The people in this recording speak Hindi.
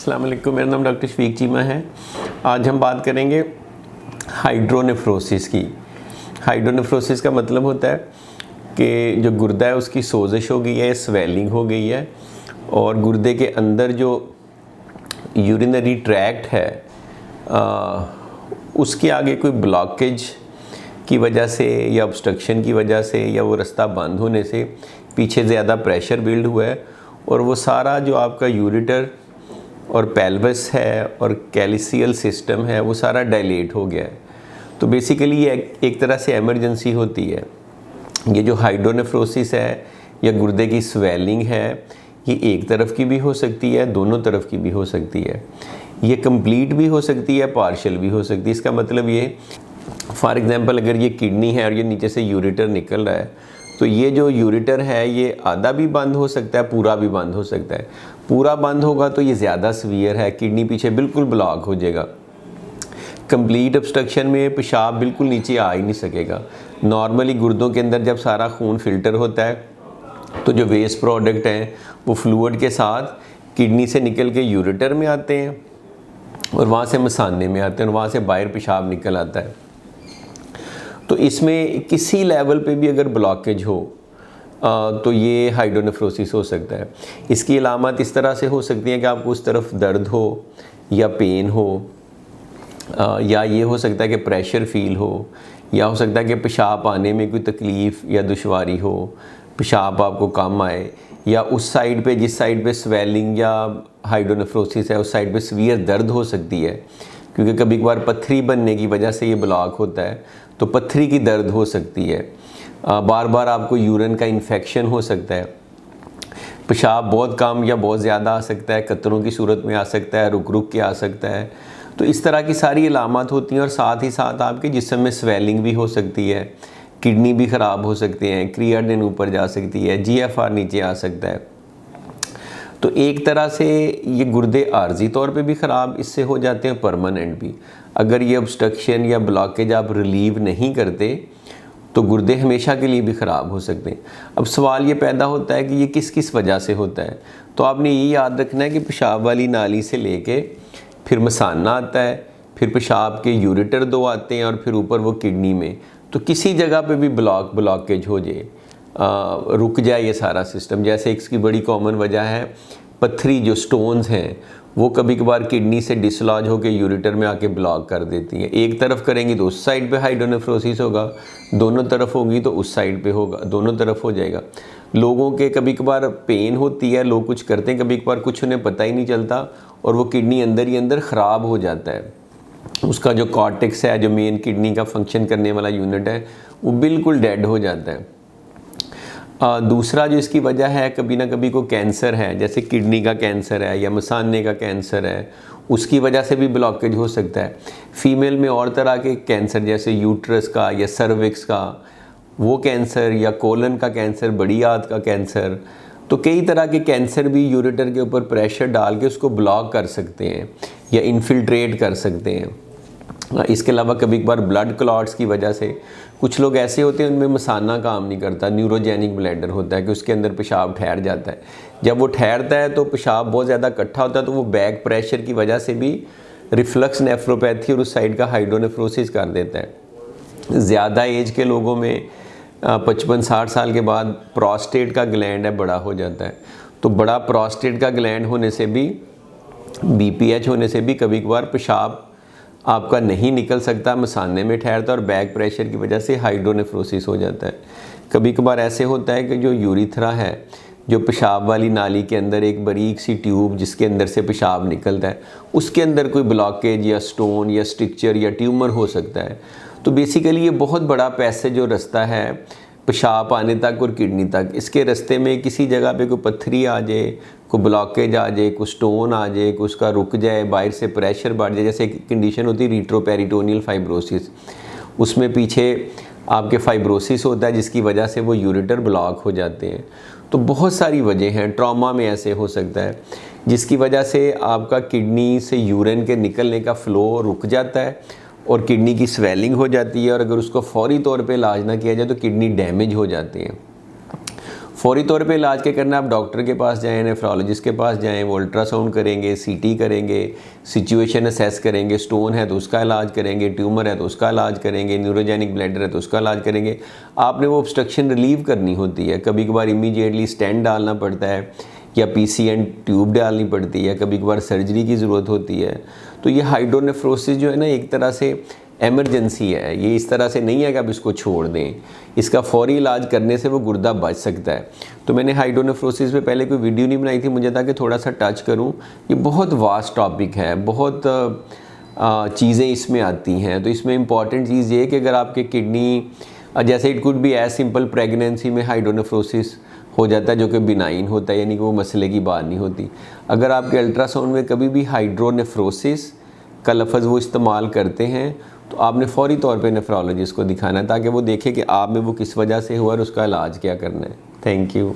अस्सलाम वालेकुम, मेरा नाम डॉक्टर शफीक चीमा है। आज हम बात करेंगे हाइड्रोनेफ्रोसिस की। हाइड्रोनेफ्रोसिस का मतलब होता है कि जो गुर्दा है उसकी सोजिश हो गई है, स्वेलिंग हो गई है और गुर्दे के अंदर जो यूरिनरी ट्रैक्ट है उसके आगे कोई ब्लॉकेज की वजह से या ऑब्स्ट्रक्शन की वजह से या वो रास्ता बंद होने से पीछे ज़्यादा प्रेशर बिल्ड हुआ है और वो सारा जो आपका यूरेटर और पेल्विस है और कैल्सियल सिस्टम है वो सारा डायलेट हो गया है। तो बेसिकली ये एक तरह से इमरजेंसी होती है। ये जो हाइड्रोनेफ्रोसिस है या गुर्दे की स्वेलिंग है ये एक तरफ की भी हो सकती है, दोनों तरफ की भी हो सकती है। ये कंप्लीट भी हो सकती है, पार्शियल भी हो सकती है। इसका मतलब ये, फॉर एग्जांपल अगर ये किडनी है और ये नीचे से यूरेटर निकल रहा है तो ये जो यूरेटर है ये आधा भी बंद हो सकता है, पूरा भी बंद हो सकता है। पूरा बंद होगा तो ये ज़्यादा सीवियर है, किडनी पीछे बिल्कुल ब्लॉक हो जाएगा। कंप्लीट ऑब्स्ट्रक्शन में पेशाब बिल्कुल नीचे आ ही नहीं सकेगा। नॉर्मली गुर्दों के अंदर जब सारा खून फिल्टर होता है तो जो वेस्ट प्रोडक्ट हैं वो फ्लूइड के साथ किडनी से निकल के यूरेटर में आते हैं और वहाँ से मसाने में आते हैं और वहाँ से बाहर पेशाब निकल आता है। तो इसमें किसी लेवल पे भी अगर ब्लॉकेज हो तो ये हाइड्रोनेफ्रोसिस हो सकता है। इसकी अलामत इस तरह से हो सकती हैं कि आपको उस तरफ दर्द हो या पेन हो, या ये हो सकता है कि प्रेशर फील हो, या हो सकता है कि पेशाब आने में कोई तकलीफ़ या दुश्वारी हो, पेशाब आपको कम आए, या उस साइड पे जिस साइड पे स्वेलिंग या हाइड्रोनेफ्रोसिस है उस साइड पे सीवियर दर्द हो सकती है, क्योंकि कभी कभार पत्थरी बनने की वजह से ये ब्लॉक होता है तो पत्थरी की दर्द हो सकती है। बार बार आपको यूरिन का इन्फेक्शन हो सकता है, पेशाब बहुत कम या बहुत ज़्यादा आ सकता है, कतरों की सूरत में आ सकता है, रुक रुक के आ सकता है। तो इस तरह की सारी अलामत होती हैं और साथ ही साथ आपके जिस्म में स्वेलिंग भी हो सकती है, किडनी भी ख़राब हो सकते हैं, क्रियाटिनिन ऊपर जा सकती है, GFR नीचे आ सकता है। तो एक तरह से ये गुर्दे आर्जी तौर पे भी ख़राब इससे हो जाते हैं, परमानेंट भी। अगर ये ऑब्स्ट्रक्शन या ब्लॉकेज आप रिलीव नहीं करते तो गुर्दे हमेशा के लिए भी ख़राब हो सकते हैं। अब सवाल ये पैदा होता है कि ये किस किस वजह से होता है। तो आपने ये याद रखना है कि पेशाब वाली नाली से लेके फिर मसाना आता है, फिर पेशाब के यूरेटर 2 आते हैं और फिर ऊपर वो किडनी में। तो किसी जगह पे भी ब्लॉकेज हो जाए, रुक जाए ये सारा सिस्टम। जैसे इसकी बड़ी कॉमन वजह है पत्थरी, जो स्टोन्स हैं वो कभी कभार किडनी से डिसलॉज होकर यूरेटर में आके ब्लॉक कर देती हैं। एक तरफ करेंगी तो उस साइड पे हाइड्रोनेफ्रोसिस होगा, दोनों तरफ होगी तो उस साइड पे होगा, दोनों तरफ हो जाएगा। लोगों के कभी कभार पेन होती है, लोग कुछ करते हैं, कभी कभार कुछ उन्हें पता ही नहीं चलता और वो किडनी अंदर ही अंदर ख़राब हो जाता है। उसका जो कॉर्टेक्स है, जो मेन किडनी का फंक्शन करने वाला यूनिट है, वो बिल्कुल डेड हो जाता है। दूसरा जो इसकी वजह है, कभी ना कभी को कैंसर है, जैसे किडनी का कैंसर है या मसाने का कैंसर है, उसकी वजह से भी ब्लॉकेज हो सकता है। फीमेल में और तरह के कैंसर जैसे यूट्रस का या सर्विक्स का वो कैंसर, या कोलन का कैंसर, बड़ी आंत का कैंसर। तो कई तरह के कैंसर भी यूरेटर के ऊपर प्रेशर डाल के उसको ब्लॉक कर सकते हैं या इन्फिल्ट्रेट कर सकते हैं। इसके अलावा कभी कभार ब्लड क्लॉट्स की वजह से कुछ लोग ऐसे होते हैं उनमें मसाना काम नहीं करता, न्यूरोजेनिक ब्लैडर होता है कि उसके अंदर पेशाब ठहर जाता है। जब वो ठहरता है तो पेशाब बहुत ज़्यादा इकट्ठा होता है तो वो बैक प्रेशर की वजह से भी रिफ्लक्स नेफ्रोपैथी और उस साइड का हाइड्रोनेफ्रोसिस कर देता है। ज़्यादा एज के लोगों में 55-60 साल के बाद प्रोस्टेट का ग्लैंड है बड़ा हो जाता है। तो बड़ा प्रोस्टेट का ग्लैंड होने से भी, BPH होने से भी कभी कभार पेशाब आपका नहीं निकल सकता, मसाने में ठहरता है और बैक प्रेशर की वजह से हाइड्रोनेफ्रोसिस हो जाता है। कभी कभार ऐसे होता है कि जो यूरिथ्रा है, जो पेशाब वाली नाली के अंदर एक बारीक सी ट्यूब जिसके अंदर से पेशाब निकलता है, उसके अंदर कोई ब्लॉकेज या स्टोन या स्ट्रक्चर या ट्यूमर हो सकता है। तो बेसिकली ये बहुत बड़ा पैसेज जो रास्ता है पेशाब आने तक और किडनी तक, इसके रास्ते में किसी जगह पे कोई पत्थरी आ जाए, कोई ब्लॉकेज आ जाए, कोई स्टोन आ जाए, कोई उसका रुक जाए, बाहर से प्रेशर बढ़ जाए। जैसे एक कंडीशन होती है रिट्रोपेरिटोनियल फाइब्रोसिस, उसमें पीछे आपके फाइब्रोसिस होता है जिसकी वजह से वो यूरेटर ब्लॉक हो जाते हैं। तो बहुत सारी वजह हैं। ट्रॉमा में ऐसे हो सकता है जिसकी वजह से आपका किडनी से यूरिन के निकलने का फ़्लो रुक जाता है और किडनी की स्वेलिंग हो जाती है और अगर उसको फौरी तौर पे इलाज ना किया जाए तो किडनी डैमेज हो जाती है। फ़ौरी तौर पे इलाज क्या करना है, आप डॉक्टर के पास जाएं, नेफ्रोलॉजिस्ट के पास जाएं, वो अल्ट्रासाउंड करेंगे, सीटी करेंगे, सिचुएशन असेस करेंगे, स्टोन है तो उसका इलाज करेंगे, ट्यूमर है तो उसका इलाज करेंगे, न्यूरोजेनिक ब्लैडर है तो उसका इलाज करेंगे। आपने वो ऑब्स्ट्रक्शन रिलीव करनी होती है। कभी कभार इमीडिएटली स्टेंट डालना पड़ता है या PCN ट्यूब डालनी पड़ती है, कभी कभार सर्जरी की ज़रूरत होती है। तो ये हाइड्रोनेफ्रोसिस जो है ना, एक तरह से एमरजेंसी है। ये इस तरह से नहीं है कि आप इसको छोड़ दें, इसका फ़ौरी इलाज करने से वो गुर्दा बच सकता है। तो मैंने हाइड्रोनेफ्रोसिस पे पहले कोई वीडियो नहीं बनाई थी, मुझे था कि थोड़ा सा टच करूं। ये बहुत वास्ट टॉपिक है, बहुत चीज़ें इसमें आती हैं। तो इसमें इम्पॉर्टेंट चीज़ ये है कि अगर आपके किडनी, जैसे it could be as simple pregnancy में हाइड्रोनेफ्रोसिस हो जाता है जो कि बिनाइन होता है, यानी कि वो मसले की बात नहीं होती। अगर आपके अल्ट्रासाउंड में कभी भी हाइड्रोनेफ्रोसिस का लफ्ज़ वो इस्तेमाल करते हैं तो आपने फ़ौरी तौर पे नेफ्रोलॉजिस्ट को दिखाना है, ताकि वो देखे कि आप में वो किस वजह से हुआ और उसका इलाज क्या करना है। Thank you.